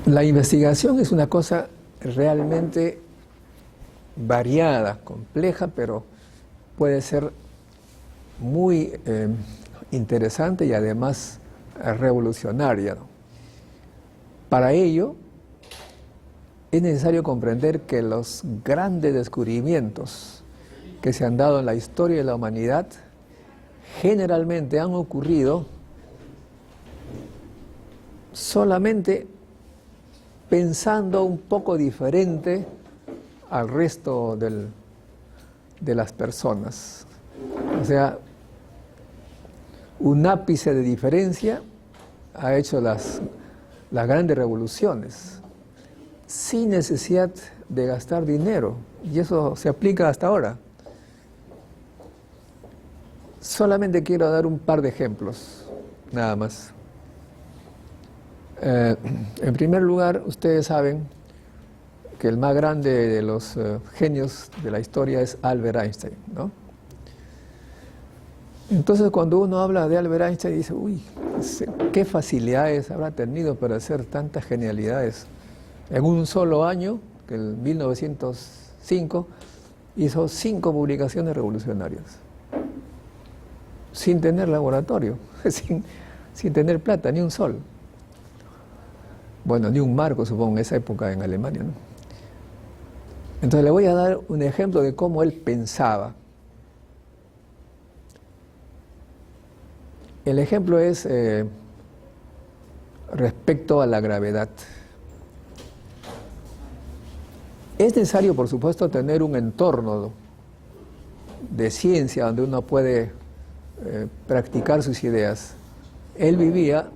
La investigación es una cosa realmente variada, compleja, pero puede ser muy interesante y además revolucionaria, ¿no? Para ello, es necesario comprender que los grandes descubrimientos que se han dado en la historia de la humanidad generalmente han ocurrido solamente pensando un poco diferente al resto de las personas. O sea, un ápice de diferencia ha hecho las grandes revoluciones, sin necesidad de gastar dinero, y eso se aplica hasta ahora. Solamente quiero dar un par de ejemplos, nada más. En primer lugar, ustedes saben que el más grande de los genios de la historia es Albert Einstein, ¿no? Entonces, cuando uno habla de Albert Einstein, dice, uy, qué facilidades habrá tenido para hacer tantas genialidades. En un solo año, que en 1905, hizo 5 publicaciones revolucionarias, sin tener laboratorio, sin tener plata, ni un sol. Bueno, ni un marco, supongo, en esa época en Alemania, ¿no? Entonces le voy a dar un ejemplo de cómo él pensaba. El ejemplo es respecto a la gravedad. Es necesario, por supuesto, tener un entorno de ciencia donde uno puede practicar sus ideas. Él vivía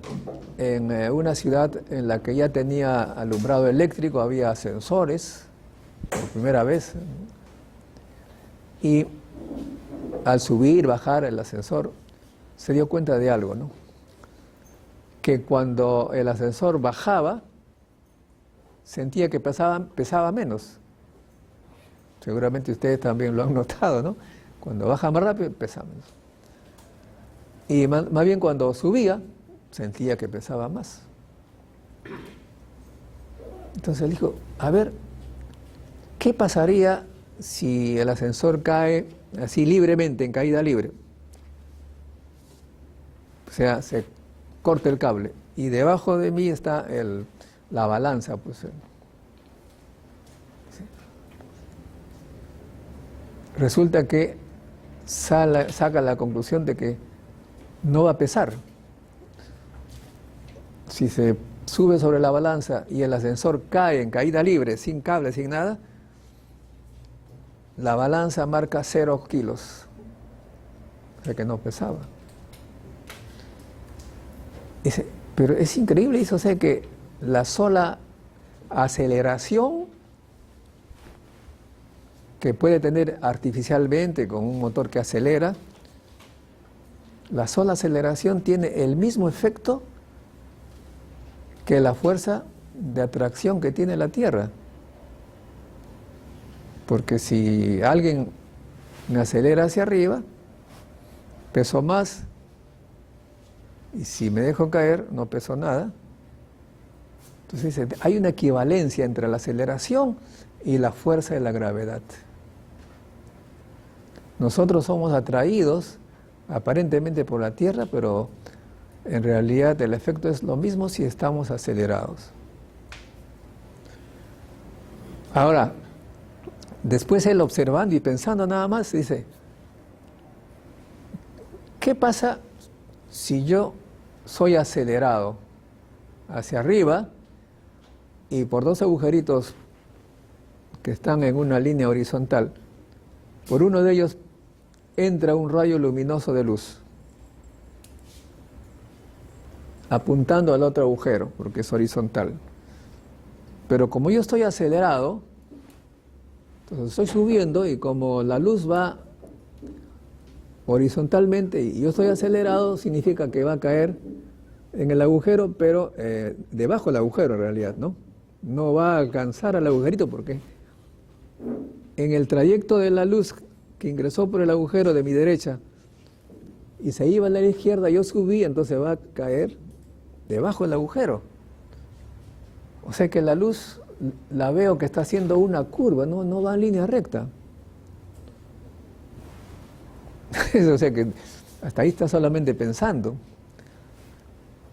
en una ciudad en la que ya tenía alumbrado eléctrico, había ascensores, por primera vez, y al subir, bajar el ascensor, se dio cuenta de algo, ¿no? Que cuando el ascensor bajaba, sentía que pesaba menos. Seguramente ustedes también lo han notado, ¿no? Cuando baja más rápido, pesa menos. Y más bien cuando subía, sentía que pesaba más. Entonces él dijo, a ver, ¿qué pasaría si el ascensor cae así libremente, en caída libre? O sea, se corta el cable y debajo de mí está la balanza, pues. ¿Sí? Resulta que saca la conclusión de que no va a pesar. Si se sube sobre la balanza y el ascensor cae en caída libre, sin cable, sin nada, la balanza marca 0 kilos, o sea que no pesaba. Dice, pero es increíble eso, o sea que la sola aceleración que puede tener artificialmente con un motor que acelera, la sola aceleración tiene el mismo efecto que la fuerza de atracción que tiene la Tierra. Porque si alguien me acelera hacia arriba, peso más, y si me dejo caer, no peso nada. Entonces hay una equivalencia entre la aceleración y la fuerza de la gravedad. Nosotros somos atraídos aparentemente por la Tierra, pero en realidad el efecto es lo mismo si estamos acelerados. Ahora, después él observando y pensando nada más, dice, ¿qué pasa si yo soy acelerado hacia arriba y por 2 agujeritos que están en una línea horizontal, por uno de ellos entra un rayo luminoso de luz, apuntando al otro agujero, porque es horizontal. Pero como yo estoy acelerado, entonces estoy subiendo y como la luz va horizontalmente y yo estoy acelerado, significa que va a caer en el agujero, pero debajo del agujero en realidad, ¿no? No va a alcanzar al agujerito porque en el trayecto de la luz que ingresó por el agujero de mi derecha y se iba a la izquierda, yo subí, entonces va a caer debajo del agujero. O sea que la luz la veo que está haciendo una curva, no va en línea recta. O sea que hasta ahí está solamente pensando.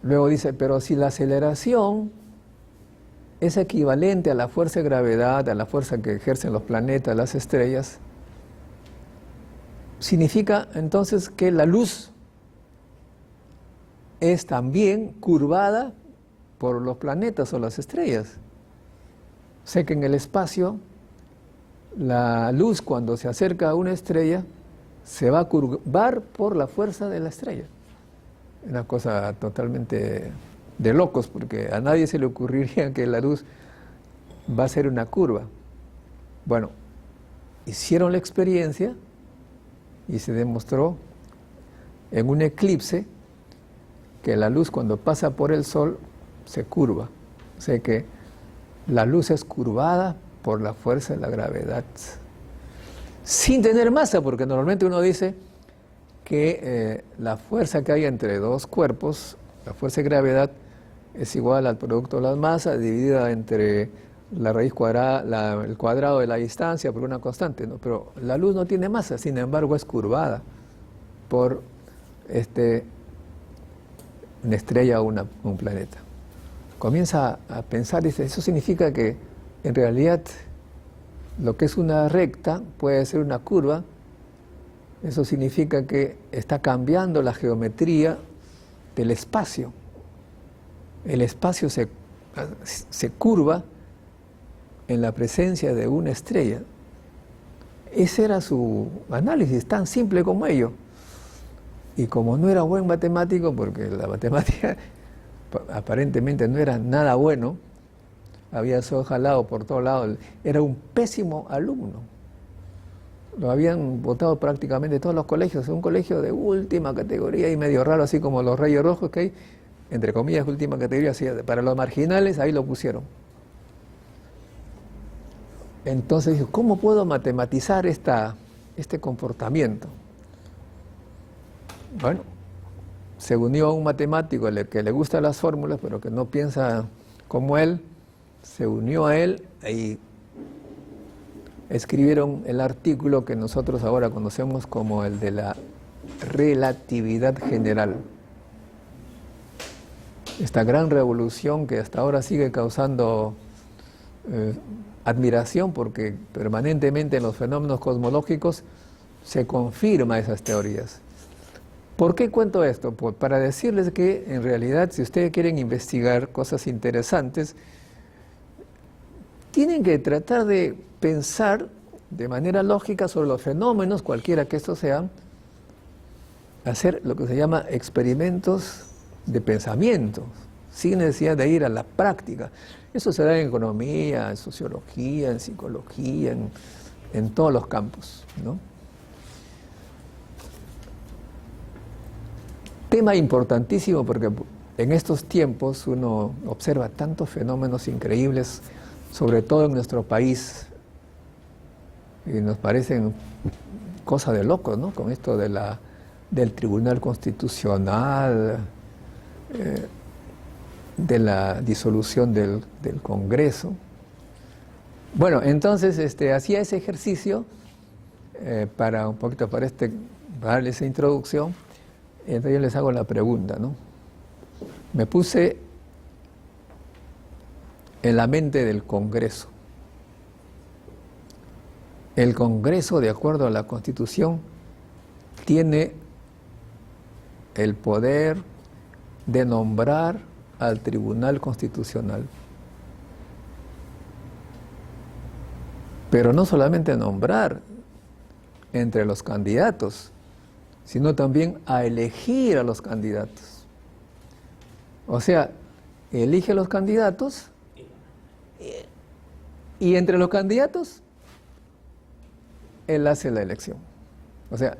Luego dice, pero si la aceleración es equivalente a la fuerza de gravedad, a la fuerza que ejercen los planetas, las estrellas, significa entonces que la luz es también curvada por los planetas o las estrellas. O sea que en el espacio, la luz cuando se acerca a una estrella se va a curvar por la fuerza de la estrella. Una cosa totalmente de locos, porque a nadie se le ocurriría que la luz va a ser una curva. Bueno, hicieron la experiencia y se demostró en un eclipse que la luz cuando pasa por el Sol se curva. O sea que la luz es curvada por la fuerza de la gravedad. Sin tener masa, porque normalmente uno dice que la fuerza que hay entre dos cuerpos, la fuerza de gravedad, es igual al producto de las masas dividida entre la raíz cuadrada, el cuadrado de la distancia por una constante, ¿no? Pero la luz no tiene masa, sin embargo es curvada por una estrella o un planeta. Comienza a pensar, dice, eso significa que en realidad lo que es una recta puede ser una curva. Eso significa que está cambiando la geometría del espacio. El espacio se curva en la presencia de una estrella. Ese era su análisis, tan simple como ello. Y como no era buen matemático, porque la matemática aparentemente no era nada bueno, había sido jalado por todos lados, era un pésimo alumno. Lo habían votado prácticamente todos los colegios, un colegio de última categoría y medio raro, así como los Reyes Rojos que hay, entre comillas, última categoría, así, para los marginales, ahí lo pusieron. Entonces dijo, ¿cómo puedo matematizar este comportamiento? Bueno, se unió a un matemático que le gustan las fórmulas, pero que no piensa como él, se unió a él y escribieron el artículo que nosotros ahora conocemos como el de la relatividad general. Esta gran revolución que hasta ahora sigue causando admiración, porque permanentemente en los fenómenos cosmológicos se confirman esas teorías. ¿Por qué cuento esto? Pues para decirles que en realidad si ustedes quieren investigar cosas interesantes, tienen que tratar de pensar de manera lógica sobre los fenómenos, cualquiera que estos sean, hacer lo que se llama experimentos de pensamiento, sin necesidad de ir a la práctica. Eso se da en economía, en sociología, en psicología, en todos los campos, ¿no? Tema importantísimo porque en estos tiempos uno observa tantos fenómenos increíbles, sobre todo en nuestro país, y nos parecen cosas de locos, ¿no? Con esto del Tribunal Constitucional, de la disolución del Congreso. Bueno, entonces hacía ese ejercicio para darle esa introducción. Entonces yo les hago la pregunta, ¿no? Me puse en la mente del Congreso. El Congreso, de acuerdo a la Constitución, tiene el poder de nombrar al Tribunal Constitucional. Pero no solamente nombrar entre los candidatos, sino también a elegir a los candidatos. O sea, elige a los candidatos y entre los candidatos él hace la elección. O sea,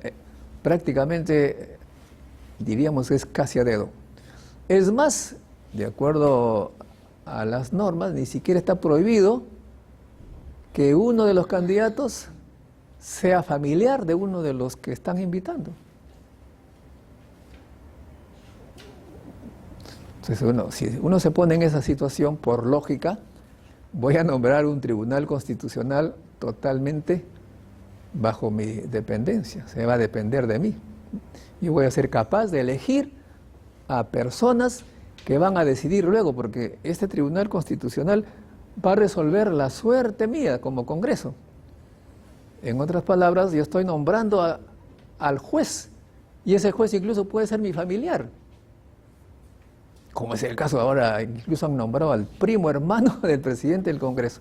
prácticamente diríamos que es casi a dedo. Es más, de acuerdo a las normas, ni siquiera está prohibido que uno de los candidatos sea familiar de uno de los que están invitando. Entonces, si uno se pone en esa situación, por lógica, voy a nombrar un tribunal constitucional totalmente bajo mi dependencia, se va a depender de mí. Yo voy a ser capaz de elegir a personas que van a decidir luego, porque este tribunal constitucional va a resolver la suerte mía como Congreso. En otras palabras, yo estoy nombrando al juez, y ese juez incluso puede ser mi familiar. Como es el caso ahora, incluso han nombrado al primo hermano del presidente del Congreso.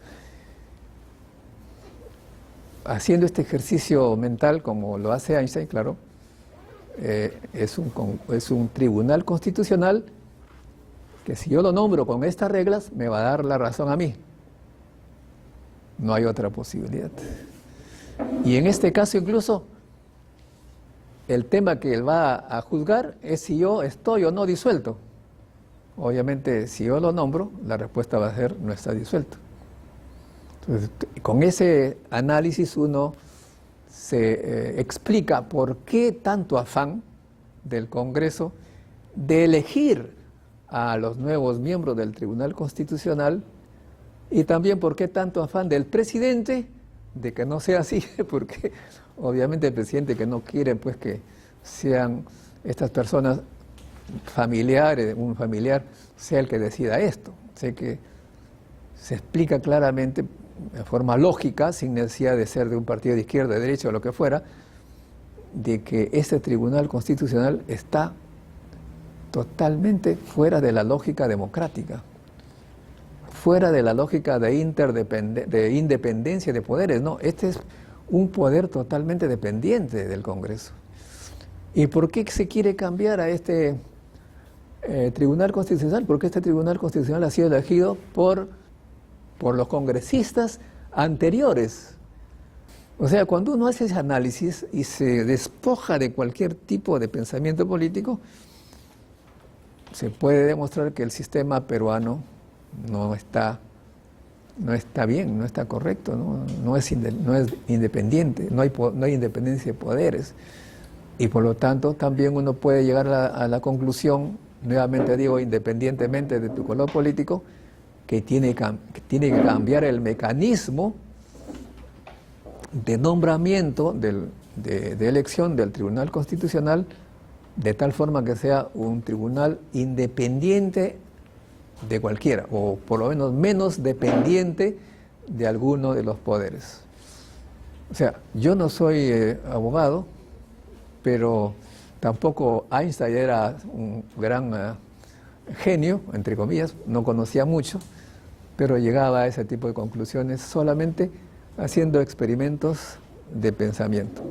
Haciendo este ejercicio mental, como lo hace Einstein, claro, es un tribunal constitucional que si yo lo nombro con estas reglas, me va a dar la razón a mí. No hay otra posibilidad. Y en este caso incluso, el tema que él va a juzgar es si yo estoy o no disuelto. Obviamente, si yo lo nombro, la respuesta va a ser no está disuelto. Entonces, con ese análisis uno se explica por qué tanto afán del Congreso de elegir a los nuevos miembros del Tribunal Constitucional y también por qué tanto afán del presidente de que no sea así, porque obviamente el presidente que no quiere pues que sean estas personas familiares, un familiar sea el que decida esto. Sé que se explica claramente de forma lógica, sin necesidad de ser de un partido de izquierda, de derecha o lo que fuera, de que este Tribunal Constitucional está totalmente fuera de la lógica democrática, fuera de la lógica de independencia de poderes. No, este es un poder totalmente dependiente del Congreso. ¿Y por qué se quiere cambiar a este Tribunal Constitucional? Porque este Tribunal Constitucional ha sido elegido por los congresistas anteriores. O sea, cuando uno hace ese análisis y se despoja de cualquier tipo de pensamiento político, se puede demostrar que el sistema peruano no está bien, no está correcto, no es independiente, no hay independencia de poderes. Y por lo tanto también uno puede llegar a la conclusión, nuevamente digo, independientemente de tu color político, que tiene que cambiar el mecanismo de nombramiento de elección del Tribunal Constitucional de tal forma que sea un tribunal independiente de cualquiera, o por lo menos dependiente de alguno de los poderes. O sea, yo no soy abogado, pero tampoco Einstein era un gran genio, entre comillas, no conocía mucho, pero llegaba a ese tipo de conclusiones solamente haciendo experimentos de pensamiento.